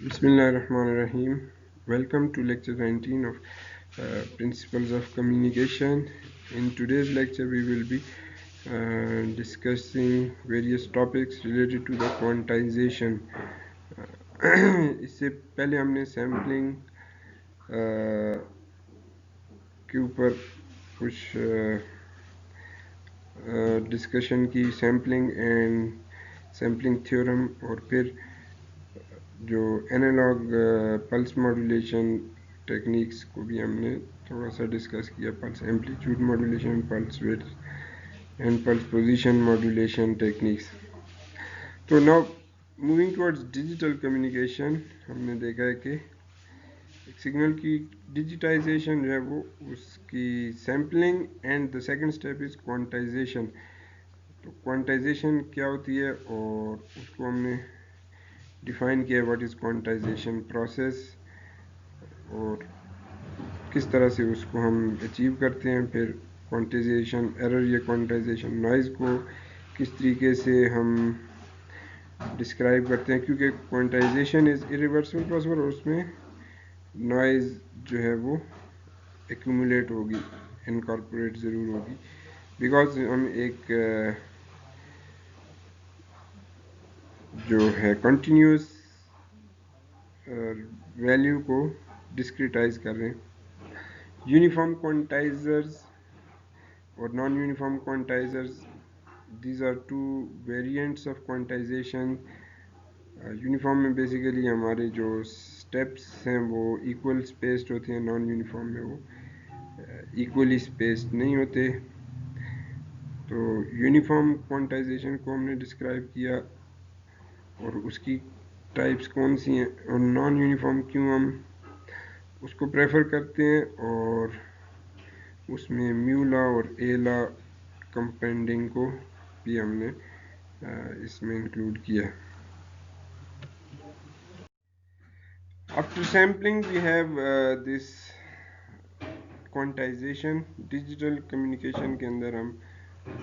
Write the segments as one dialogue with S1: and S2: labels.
S1: Bismillahirrahmanirrahim. Welcome to lecture 19 of Principles of Communication. In today's lecture, we will be discussing various topics related to the quantization. इससे पहले हमने sampling के ऊपर कुछ discussion की, sampling and sampling theorem, और फिर जो एनालॉग पल्स मॉड्यूलेशन टेक्निक्स को भी हमने थोड़ा सा डिस्कस किया. Pulse amplitude modulation, pulse width and pulse position modulation techniques. तो now moving towards digital communication, हमने देखा है कि एक सिग्नल की डिजिटाइजेशन जो है वो उसकी sampling and the second step is quantization. तो क्वांटाइजेशन क्या होती है और उसको हमने डिफाइन किया व्हाट इज़ क्वांटाइजेशन प्रोसेस और किस तरह से उसको हम अचीव करते हैं. फिर क्वांटाइजेशन एरर या क्वांटाइजेशन नॉइज़ को किस तरीके से हम डिस्क्राइब करते हैं, क्योंकि क्वांटाइजेशन इज़ इरिवर्सिबल प्रोसेस और उसमें नॉइज़ जो है वो एक्यूमुलेट होगी, इनकॉर्पोरेट ज़रूर होगी, बिकॉज हम एक जो है कंटिन्यूस वैल्यू को डिस्क्रिटाइज कर रहे हैं. यूनिफॉर्म क्वांटाइजर्स और non uniform quantizers, these are two variants of quantization. Uniform में बेसिकली हमारे जो स्टेप्स हैं वो इक्वल स्पेस्ड होते हैं, नॉन यूनिफॉर्म में वो इक्वली स्पेस्ड नहीं होते. तो यूनिफॉर्म क्वांटाइजेशन को हमने डिस्क्राइब किया और उसकी टाइप्स कौन सी हैं और नॉन यूनिफॉर्म क्यों हम उसको प्रेफर करते हैं, और उसमें म्यूला और एला कंपाउंडिंग को भी हमने इसमें इंक्लूड किया. After sampling we have this quantization. Digital communication के अंदर हम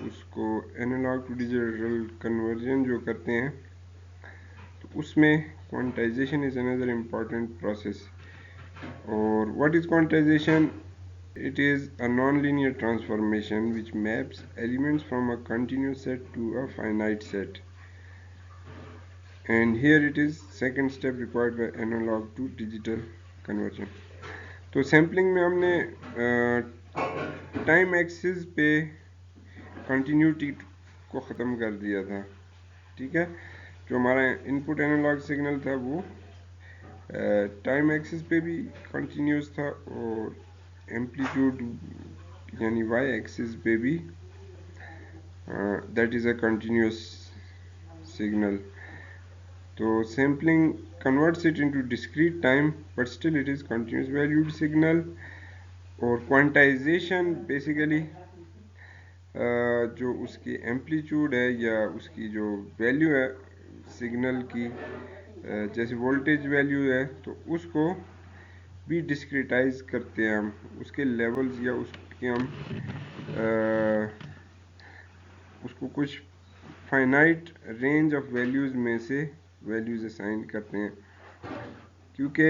S1: उसको एनालॉग टू डिजिटल कन्वर्जन जो करते हैं, तो उसमें quantization is another important process. और what is quantization? It is a non-linear transformation which maps elements from a continuous set to a finite set. And here it is second step required by analog to digital conversion. तो sampling में हमने time axis पे continuity को ख़त्म कर दिया था. ठीक है, जो हमारा इनपुट एनालॉग सिग्नल था वो टाइम एक्सिस पे भी कंटिन्यूस था और एम्पलीट्यूड यानी वाई एक्सिस पे भी that is a continuous signal. तो sampling converts it into discrete time but still it is continuous valued signal. और क्वांटाइजेशन बेसिकली जो उसकी एम्पलीट्यूड है या उसकी जो वैल्यू है सिग्नल की, जैसे वोल्टेज वैल्यू है, तो उसको भी डिस्क्रिटाइज करते हैं हम, उसके लेवल्स या उसके हम उसको कुछ फाइनाइट रेंज ऑफ वैल्यूज़ में से वैल्यूज़ असाइन करते हैं, क्योंकि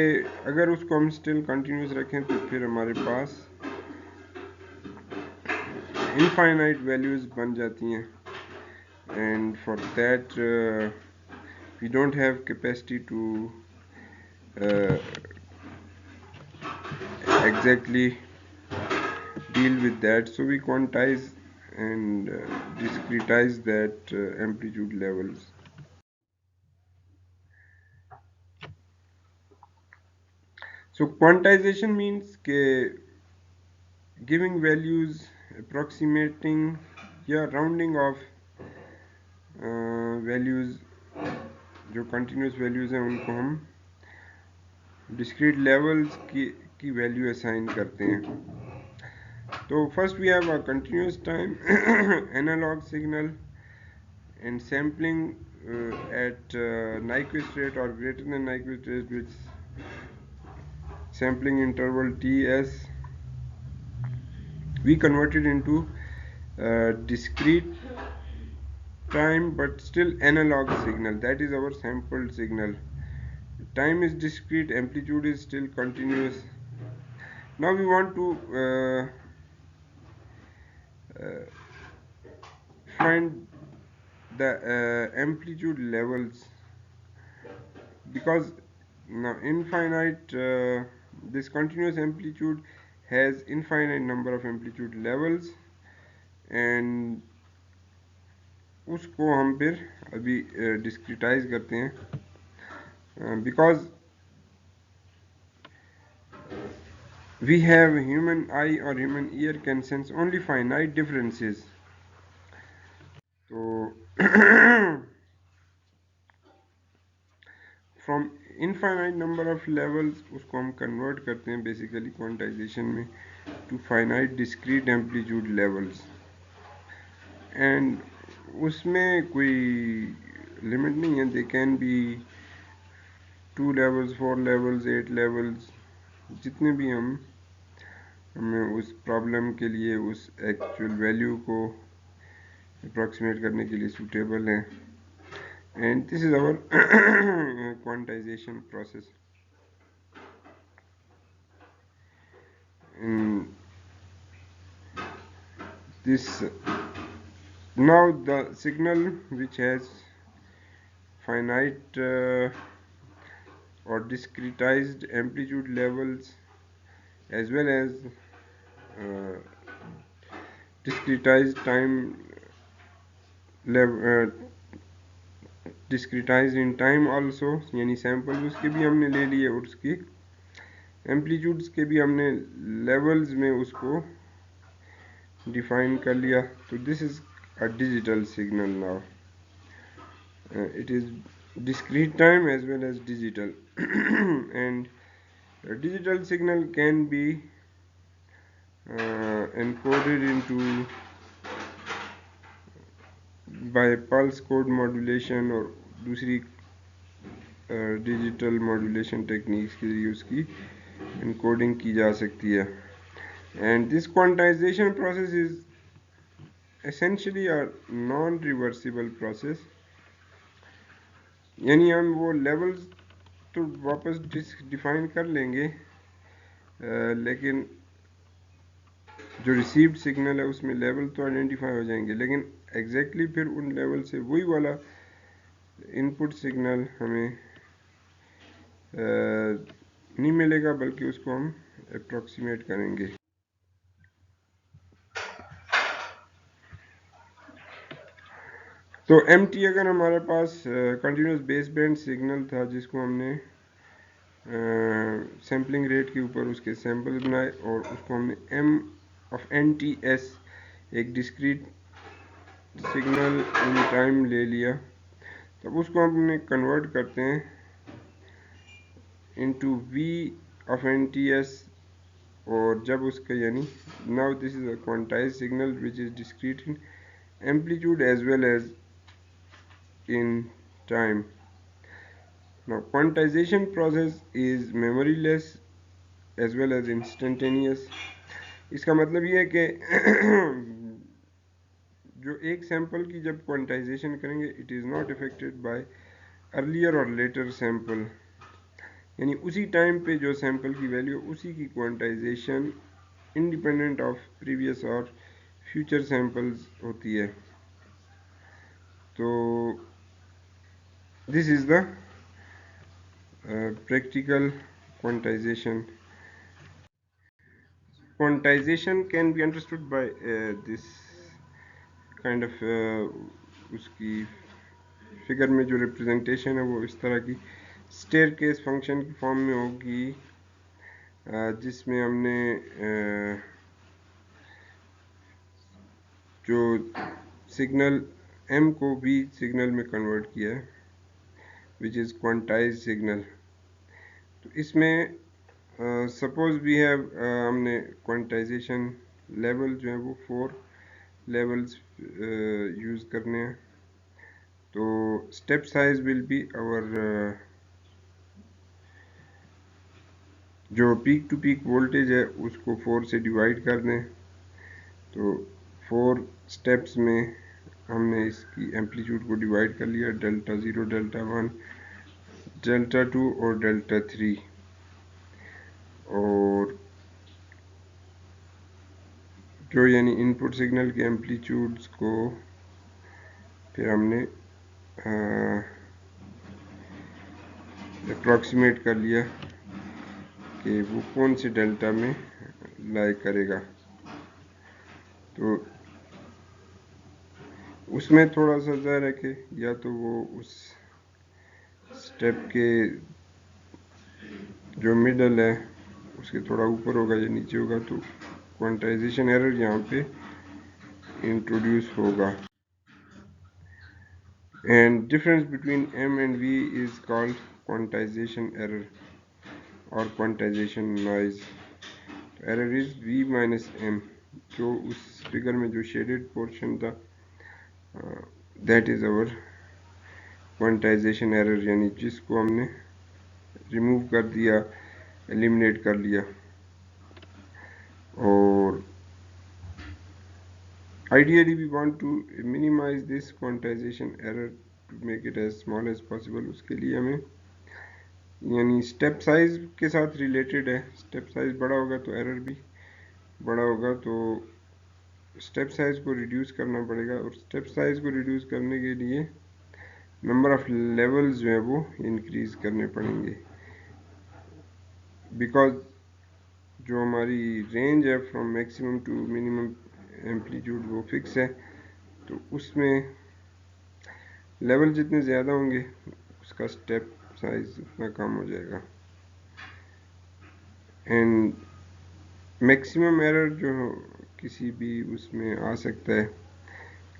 S1: अगर उसको हम स्टिल कंटिन्यूस रखें तो फिर हमारे पास इनफाइनाइट वैल्यूज़ बन जाती हैं. And for that we don't have capacity to exactly deal with that, so we quantize and discretize that amplitude levels. So quantization means giving values, approximating या rounding off values, जो continuous values हैं उनको हम discrete levels की value assign करते हैं. तो first we have a continuous time analog signal and sampling at Nyquist rate or greater than Nyquist rate with sampling interval Ts. We convert it into discrete time but still analog signal, that is our sampled signal. time is discrete, amplitude is still continuous. Now we want to find the amplitude levels, because now infinite this continuous amplitude has infinite number of amplitude levels, and उसको हम फिर अभी डिस्क्रिटाइज करते हैं, because we have human eye or human ear can sense only finite differences. So from infinite number of levels उसको हम convert करते हैं basically quantization में to finite discrete amplitude levels, and उसमें कोई limit नहीं है. They can be 2 levels, 4 levels, 8 levels, जितने भी हमें उस प्रॉब्लम के लिए उस एक्चुअल वैल्यू को अप्रॉक्सीमेट करने के लिए सूटेबल है. And this is our quantization process. And this now the signal which has finite or discretized amplitude levels as well as uh, discretized time level, discretized in time also, यानी sample उसके भी हमने ले लिए और उसकी amplitudes के भी हमने लेवल्स में उसको डिफाइन कर लिया. तो this is a digital signal. Now it is discrete time as well as digital and a digital signal can be encoded into by pulse code modulation और दूसरी डिजिटल मॉड्यूलेशन टेक्निक्स के लिए उसकी encoding की जा सकती है. And this quantization process is essentially a non-reversible process, यानी हम वो लेवल्स तो वापस डिफाइन कर लेंगे, लेकिन जो रिसीव्ड सिग्नल है उसमें लेवल तो आइडेंटिफाई हो जाएंगे, लेकिन एग्जैक्टली फिर उन लेवल से वही वाला इनपुट सिग्नल हमें नहीं मिलेगा, बल्कि उसको हम अप्रॉक्सीमेट करेंगे. तो MT अगर हमारे पास कंटिन्यूस बेस बैंड सिग्नल था जिसको हमने सैम्पलिंग रेट के ऊपर उसके सैंपल बनाए और उसको हमने M of NTS एक डिस्क्रीट सिग्नल इन टाइम ले लिया, तब उसको हमने कन्वर्ट करते हैं इनटू V of NTS, और जब उसका यानी now this is a quantized signal which is discrete in amplitude as well as in time. Now quantization process is memoryless as well as instantaneous. इसका मतलब ये है कि जो एक सैंपल की जब क्वांटाइजेशन करेंगे it is not affected by earlier और लेटर सैंपल, यानी उसी टाइम पे जो सैंपल की वैल्यू उसी की क्वांटाइजेशन इंडिपेंडेंट ऑफ प्रीवियस और फ्यूचर सैंपल्स होती है. तो this is the practical quantization. Quantization can be understood by this kind of उसकी फिगर में जो रिप्रेजेंटेशन है वो इस तरह की स्टेयर केस फंक्शन की फॉर्म में होगी, जिसमें हमने जो सिग्नल M को भी सिग्नल में कन्वर्ट किया है विच इज़ क्वांटाइज सिग्नल. तो इसमें सपोज वी हैव हमने क्वांटाइजेशन लेवल जो है वो 4 लेवल्स यूज़ करने हैं. तो step size will be our जो पीक टू पीक वोल्टेज है उसको 4 से डिवाइड कर दें. तो 4 स्टेप्स में हमने इसकी एम्पलीट्यूड को डिवाइड कर लिया, डेल्टा 0, डेल्टा 1, डेल्टा 2 और डेल्टा 3, और जो यानी इनपुट सिग्नल के एम्पलीट्यूड्स को फिर हमने अप्रॉक्सीमेट कर लिया कि वो कौन से डेल्टा में लाई करेगा। तो उसमें थोड़ा सा ज़ाहिर है कि या तो वो उस स्टेप के जो मिडल है उसके थोड़ा ऊपर होगा या नीचे होगा, तो क्वांटाइजेशन एरर यहाँ पे इंट्रोड्यूस होगा। And difference between M and V is called quantization error or quantization noise. Error is V minus M. जो उस फिगर में जो शेडेड पोर्शन था, that is our quantization error, यानी जिसको हमने रिमूव कर दिया, एलिमिनेट कर लिया। और ideally we want to minimize this quantization error to make it as small as possible. उसके लिए हमें यानी स्टेप साइज के साथ रिलेटेड है, स्टेप साइज बड़ा होगा तो एरर भी बड़ा होगा, तो स्टेप साइज को रिड्यूस करना पड़ेगा। और स्टेप साइज को रिड्यूस करने के लिए नंबर ऑफ लेवल्स जो है वो इंक्रीज करने पड़ेंगे, बिकॉज जो हमारी रेंज है from maximum to minimum amplitude वो फिक्स है, तो उसमें लेवल जितने ज़्यादा होंगे उसका स्टेप साइज उतना कम हो जाएगा। एंड मैक्सिमम एरर जो किसी भी उसमें आ सकता है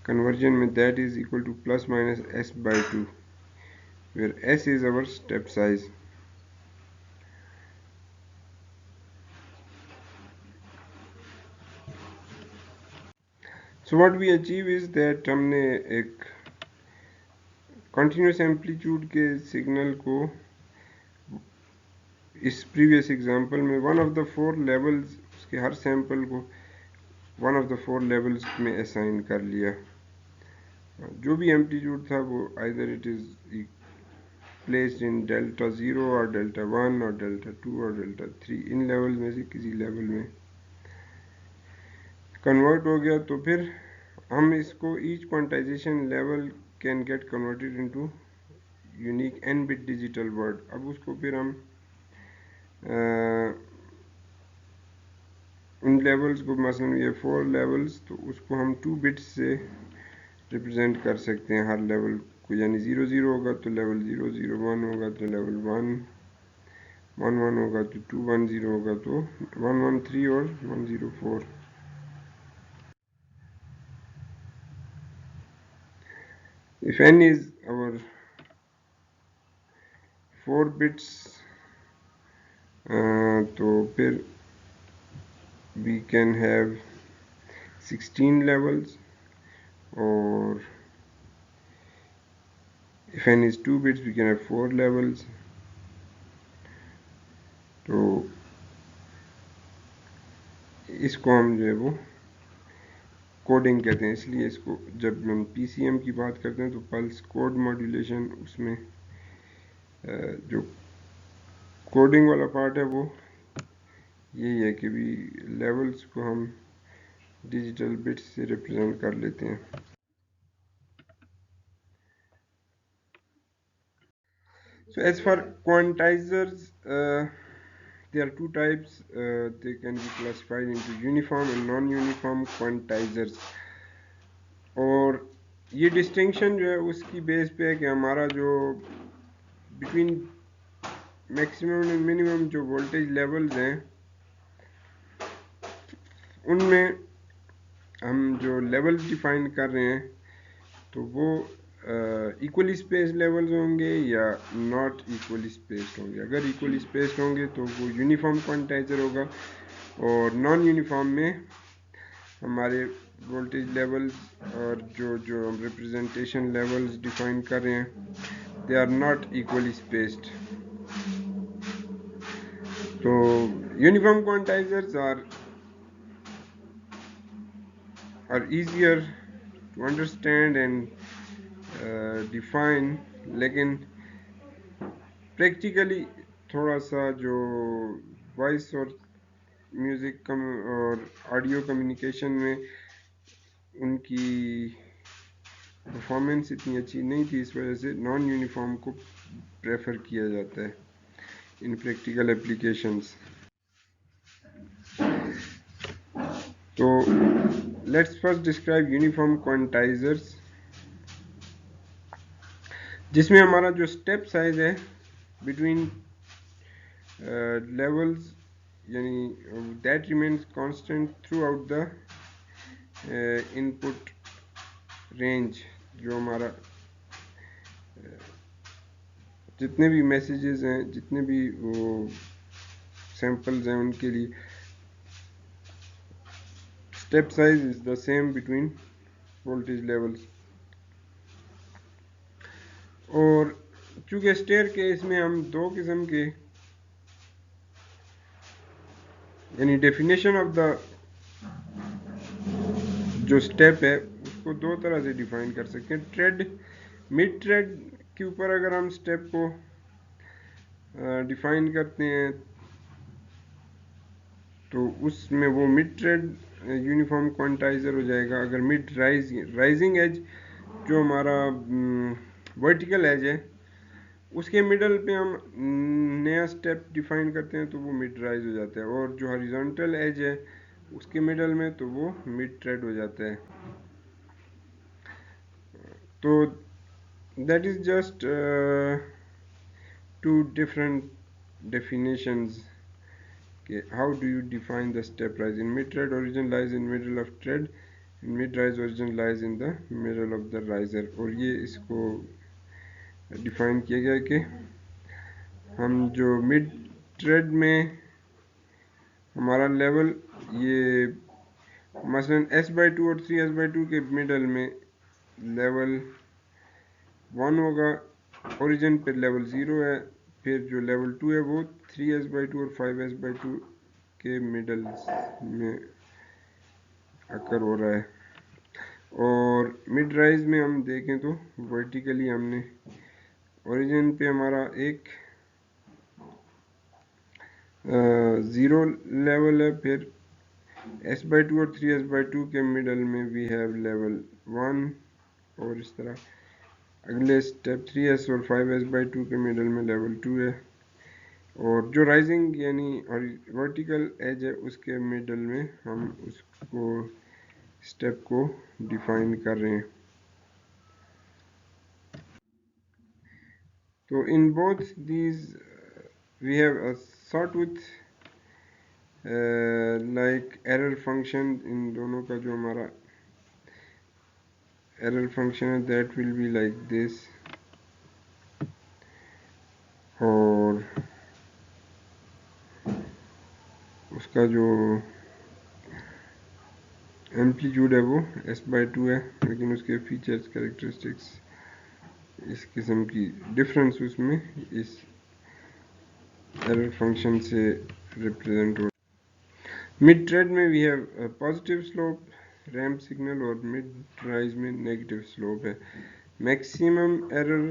S1: कन्वर्जन में, that is equal two plus minus s/2, where s is our step size. So what we achieve is that हमने एक कंटिन्यूस एम्पलीट्यूड के सिग्नल को इस प्रीवियस एग्जांपल में वन ऑफ द 4 लेवल्स, उसके हर सैंपल को वन ऑफ द 4 लेवल्स में assign कर लिया। जो भी एम्पलीट्यूड था वो either it is placed in delta 0 और डेल्टा 1 और डेल्टा 2 और डेल्टा 3, इन लेवल में से किसी लेवल में कन्वर्ट हो गया। तो फिर हम इसको each quantization level can get converted into unique n bit digital word. अब उसको फिर हम उन लेवल्स को, मसलन ये 4 लेवल्स, तो उसको हम 2 बिट्स से रिप्रेजेंट कर सकते हैं हर लेवल को, यानी 0 0 होगा तो लेवल 0 0, 1 होगा तो लेवल 1 1 1 होगा तो 2 1 0 होगा तो 1 1 3 और 1 0 4। If n is our 4 bits, तो फिर we can have 16 levels, or if n is 2 bits we can have 4 levels. तो इसको हम जो है वो कोडिंग कहते हैं, इसलिए इसको जब हम PCM की बात करते हैं तो पल्स कोड मॉड्यूलेशन, उसमें जो कोडिंग वाला पार्ट है वो यही है कि भी लेवल्स को हम डिजिटल बिट्स से रिप्रेजेंट कर लेते हैं। So as for quantizers, there are two types. They can be classified into uniform and non-uniform quantizers. और ये डिस्टिंक्शन जो है उसकी बेस पे है कि हमारा जो बिटवीन मैक्सिमम एंड मिनिमम जो वोल्टेज लेवल्स हैं उनमें हम जो लेवल्स डिफाइन कर रहे हैं तो वो इक्वली स्पेस लेवल्स होंगे या नॉट इक्वली स्पेस्ड होंगे। अगर इक्वली स्पेस्ड होंगे तो वो यूनिफॉर्म क्वांटाइजर होगा, और नॉन यूनिफॉर्म में हमारे वोल्टेज लेवल्स और जो जो हम रिप्रेजेंटेशन लेवल्स डिफाइन कर रहे हैं they are not equally spaced. तो uniform quantizers are easier to understand and define, लेकिन प्रैक्टिकली थोड़ा सा जो वॉइस और म्यूज़िक कम और ऑडियो कम्युनिकेशन में उनकी परफॉर्मेंस इतनी अच्छी नहीं थी, इस वजह से नॉन यूनिफॉर्म को प्रेफर किया जाता है इन प्रैक्टिकल एप्लीकेशंस। तो लेट्स फर्स्ट डिस्क्राइब यूनिफॉर्म क्वांटाइजर्स, जिसमें हमारा जो स्टेप साइज है बिटवीन लेवल्स यानी that remains constant through out the input range. जो हमारा जितने भी मैसेजेस हैं, जितने भी वो सैंपल्स हैं, उनके लिए step size is the same between voltage levels. और चूँकि स्टेयर केस में हम दो किस्म के यानी डेफिनेशन ऑफ द जो स्टेप है उसको दो तरह से डिफाइन कर सकते हैं। ट्रेड मिड ट्रेड के ऊपर अगर हम स्टेप को डिफाइन करते हैं तो उसमें वो मिड ट्रेड यूनिफॉर्म क्वांटाइजर हो जाएगा। अगर मिड राइजिंग एज जो हमारा वर्टिकल एज है उसके मिडल पे हम नया स्टेप डिफाइन करते हैं तो वो मिड राइज हो जाता है, और जो हॉरिजॉन्टल एज है उसके मिडल में तो वो मिड ट्रेड हो जाता है। तो that is just two different definitions. Okay, how do you define the step rise? In mid tread, origin lies in middle of tread. In mid rise, origin lies in the middle of the riser. और ये इसको define किया गया कि हम जो mid tread में हमारा लेवल ये मसलन S/2 और 3S/2 के मिडल में लेवल 1 होगा, ओरिजिन पे लेवल 0 है, फिर जो लेवल 2 है वो 3S/2 और 5S/2 के मिडल में अकर हो रहा है। और मिड राइज में हम देखें तो वर्टिकली हमने ओरिजिन पे हमारा एक 0 लेवल है, फिर S/2 और 3S/2 के मिडल में वी हैव लेवल 1, और इस तरह अगले स्टेप 3S और 5S/2 के मिडल में लेवल 2 है, और जो राइजिंग यानी वर्टिकल एज है उसके मिडल में हम उसको स्टेप को डिफाइन कर रहे हैं। तो in both these we have a sort with like error function. इन दोनों का जो हमारा एरर फंक्शन है that will be like this, और उसका जो एम्पलीट्यूड है वो S/2 है, लेकिन उसके फीचर्स कैरेक्टरिस्टिक्स इस किस्म की डिफरेंस उसमें इस एरर फंक्शन से रिप्रेजेंट हो। मिड ट्रेड में we have positive slope ramp signal, और मिड राइज में नेगेटिव स्लोप है। मैक्सिमम एरर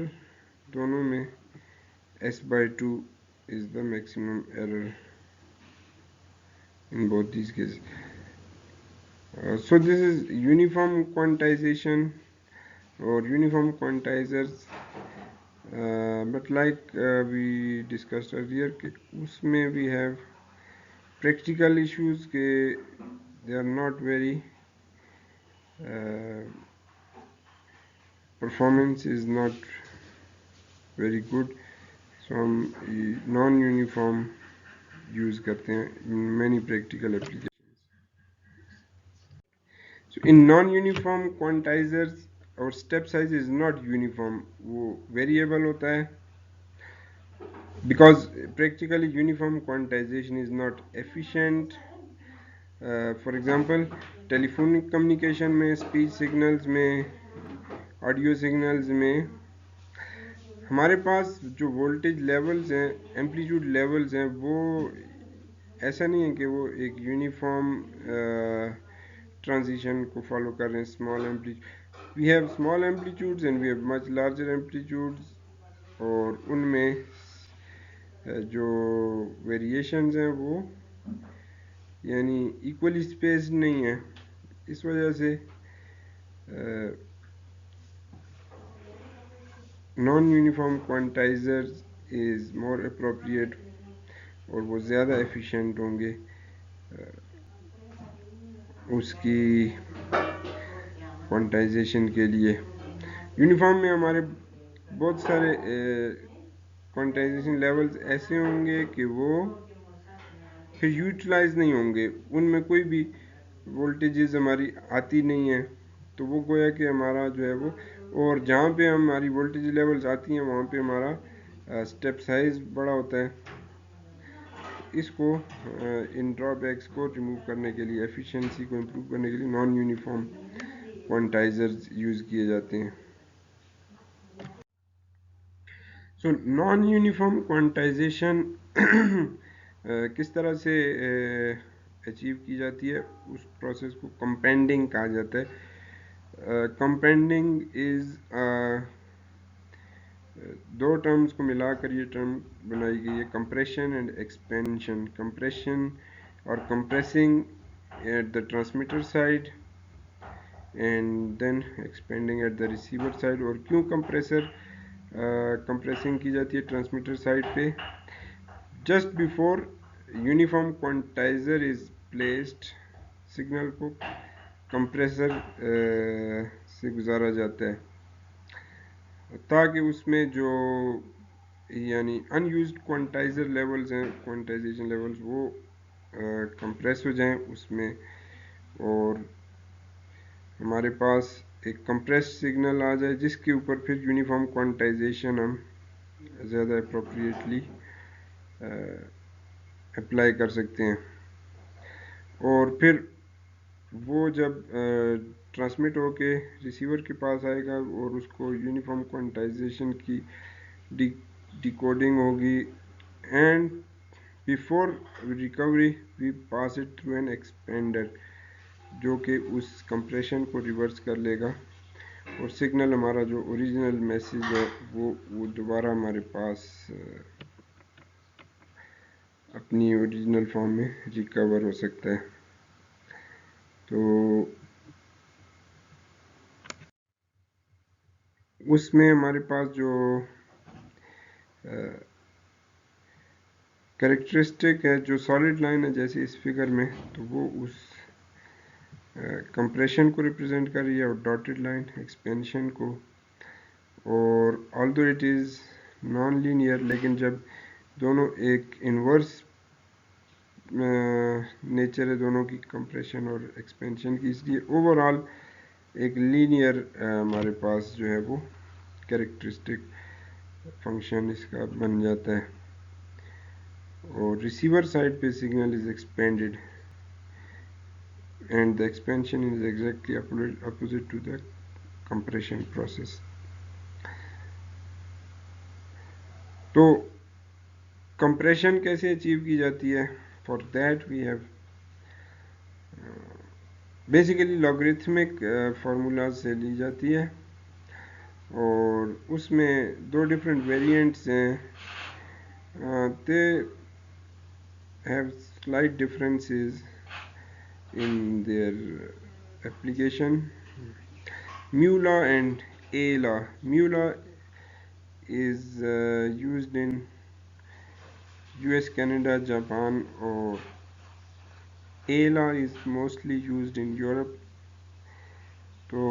S1: दोनों में S/2 is the maximum error in both these cases. So this is uniform quantization or uniform quantizers, but like we discussed earlier उसमें we have practical issues के they are not very performance is not very good, so हम non uniform use करते हैं in many practical applications. So in non-uniform quantizers our step size is not uniform, वो variable होता है, because practically uniform quantization is not efficient. For example, telephonic communication में, speech signals में, audio signals में हमारे पास जो voltage levels हैं, amplitude levels हैं, वो ऐसा नहीं है कि वो एक यूनिफॉर्म ट्रांजिशन को फॉलो कर रहे हैं। Small amplitude we have small amplitudes and we have much larger amplitudes, और उनमें जो वेरिएशंस हैं वो यानी इक्वली स्पेस्ड नहीं है। इस वजह से non uniform quantizer is more appropriate और वो ज़्यादा एफिशिएंट होंगे उसकी क्वांटाइजेशन के लिए। यूनिफॉर्म में हमारे बहुत सारे क्वांटाइजेशन लेवल्स ऐसे होंगे कि वो फिर यूटिलाइज नहीं होंगे, उनमें कोई भी वोल्टेजेस हमारी आती नहीं है, तो वो गोया कि हमारा जो है वो, और जहाँ पे हमारी वोल्टेज लेवल्स आती हैं वहाँ पे हमारा स्टेप साइज बड़ा होता है। इसको इन ड्रॉबैक्स को रिमूव करने के लिए, एफिशिएंसी को इम्प्रूव करने के लिए नॉन यूनिफॉर्म क्वांटाइजर्स यूज़ किए जाते हैं। सो नॉन यूनिफॉर्म क्वांटाइजेशन किस तरह से अचीव की जाती है, उस प्रोसेस को कंपेंडिंग कहा जाता है। कंपेंडिंग इज़ दो टर्म्स को मिलाकर ये टर्म बनाई गई है, कंप्रेशन एंड एक्सपेंशन। कंप्रेशन और compressing at the transmitter side and then expanding at the receiver side. और क्यों कंप्रेसिंग की जाती है ट्रांसमीटर साइड पे? Just before uniform quantizer is placed, signal को कंप्रेसर से गुजारा जाता है ताकि उसमें जो यानी अनयूज्ड क्वांटाइजर लेवल्स हैं, क्वांटाइजेशन लेवल्स, वो कंप्रेस हो जाएं उसमें, और हमारे पास एक कंप्रेस सिग्नल आ जाए जिसके ऊपर फिर यूनिफॉर्म क्वांटाइजेशन हम ज़्यादा अप्रोप्रिएटली अप्लाई कर सकते हैं। और फिर वो जब ट्रांसमिट होके रिसीवर के पास आएगा और उसको यूनिफॉर्म क्वांटाइजेशन की डिकोडिंग होगी, and before recovery we pass it through an expander जो कि उस कंप्रेशन को रिवर्स कर लेगा और सिग्नल हमारा जो ओरिजिनल मैसेज है वो दोबारा हमारे पास अपनी ओरिजिनल फॉर्म में रिकवर हो सकता है। तो उसमें हमारे पास जो कैरेक्टरिस्टिक है, जो सॉलिड लाइन है जैसे इस फिगर में, तो वो उस कंप्रेशन को रिप्रेजेंट कर रही है और डॉटेड लाइन एक्सपेंशन को। और although it is non linear, लेकिन जब दोनों एक इन्वर्स नेचर है दोनों की, कंप्रेशन और एक्सपेंशन की, इसलिए ओवरऑल एक लीनियर हमारे पास जो है वो कैरेक्टरिस्टिक फंक्शन इसका बन जाता है। और रिसीवर साइड पे signal is expanded and the expansion is exactly opposite to the compression process. तो कंप्रेशन कैसे अचीव की जाती है? For that we have basically logarithmic formulas से ली जाती है और उसमें दो डिफरेंट वेरिएंट्स हैं। They have slight differences in their application. Mu law and A law. Mu law is used in US, Canada, Japan, or A law is mostly used in Europe. तो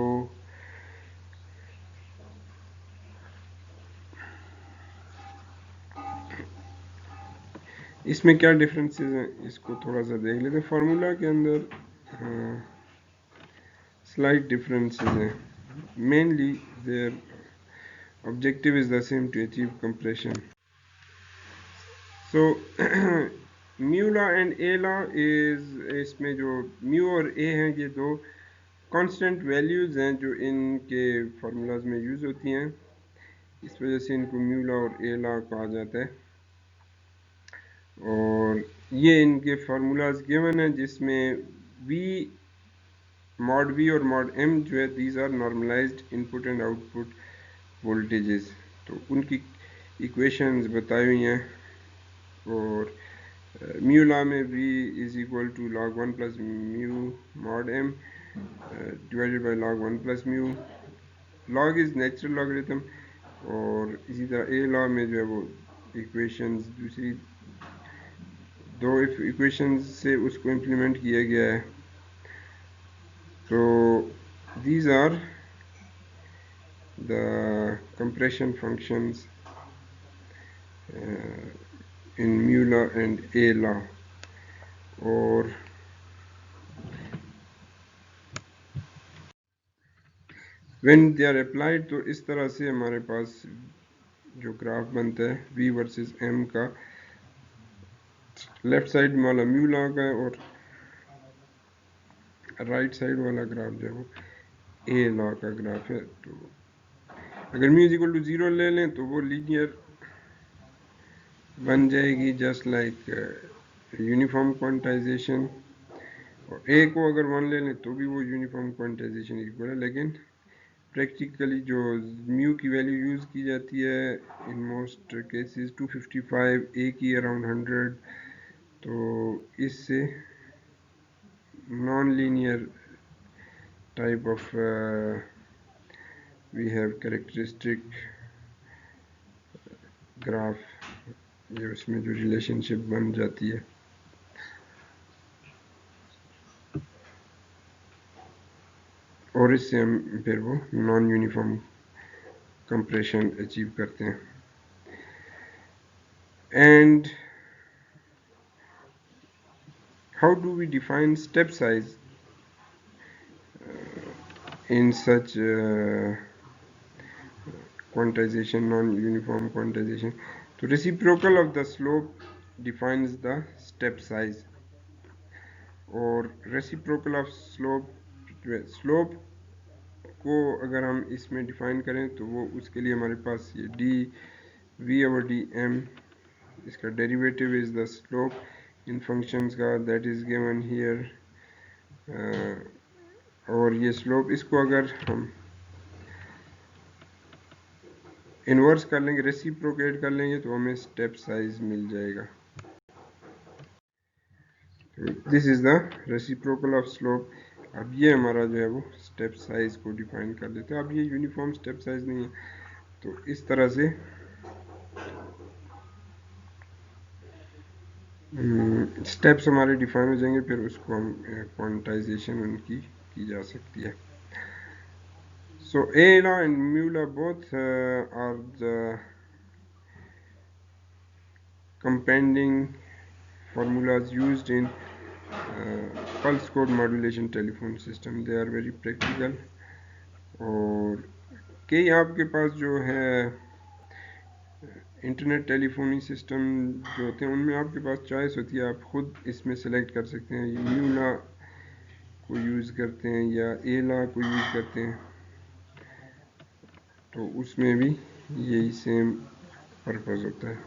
S1: इसमें क्या डिफरेंसेस हैं इसको थोड़ा सा देख लेते हैं। फार्मूला के अंदर स्लाइट डिफरेंसेस हैं, mainly their objective is the same to achieve compression. So mu law and A law is, इसमें जो mu और A हैं ये दो कांस्टेंट वैल्यूज़ हैं जो इनके फार्मूलाज में यूज़ होती हैं, इस वजह से इनको म्यू लॉ और ए लॉ कहा जाता है। और ये इनके फार्मूलाज गिवन हैं जिसमें वी मॉड वी और मॉड एम जो है, these are normalized input and output voltages, तो उनकी इक्वेशंस बताई हुई हैं। और म्यू लॉ में v is equal to log 1 plus mu mod m divided by log 1 plus mu. log is natural logarithm. और इसी तरह ए लॉ में जो है वो इक्वेशंस दूसरी दो इक्वेशंस से उसको इम्प्लीमेंट किया गया है। तो these are the compression functions in mu law and a law। और when they are applied तो इस तरह से हमारे पास जो ग्राफ बनता है v वर्सेस m का, लेफ्ट साइड वाला म्यू लॉ का है और राइट साइड वाला ग्राफ जो है वो ए लॉ का ग्राफ है। तो अगर म्यू इज इक्वल टू 0 ले लें तो वो लीनियर बन जाएगी, जस्ट लाइक यूनिफॉर्म क्वांटाइजेशन। और ए को अगर 1 ले लें तो भी वो यूनिफॉर्म क्वांटाइजेशन इक्वल है। लेकिन प्रैक्टिकली जो म्यू की वैल्यू यूज़ की जाती है इन मोस्ट केसेस 255, ए की अराउंड 100, तो इससे non linear type of we have characteristic graph, ये उसमें जो रिलेशनशिप बन जाती है। और इससे हम फिर वो नॉन यूनिफॉर्म कंप्रेशन अचीव करते हैं। And how do we define step size in such quantization, non-uniform quantization? So reciprocal of the slope defines the step size। और reciprocal of slope को अगर हम इसमें डिफाइन करें तो वो उसके लिए हमारे पास ये D V over D M, इसका derivative is the slope in functions का, दैट इज गिवन हियर। और ये स्लोप इसको अगर हम इन्वर्स कर लेंगे, रेसिप्रोकेट कर लेंगे, तो हमें स्टेप साइज मिल जाएगा। This is the reciprocal of slope. अब ये हमारा जो है वो स्टेप साइज को डिफाइन कर देते हैं। अब ये यूनिफॉर्म स्टेप साइज नहीं है, तो इस तरह से स्टेप्स हमारे डिफाइन हो जाएंगे, फिर उसको हम क्वांटाइजेशन उनकी की जा सकती है। So A law and mu law both are the compending formulas used in pulse code modulation telephone system। They are very practical। और कई आपके पास जो है इंटरनेट टेलीफोनी सिस्टम जो होते हैं उनमें आपके पास चॉइस होती है, आप खुद इसमें सेलेक्ट कर सकते हैं, म्यू लॉ को यूज़ करते हैं या ए लॉ को यूज़ करते हैं। तो उसमें भी यही सेम पर्पस होता है।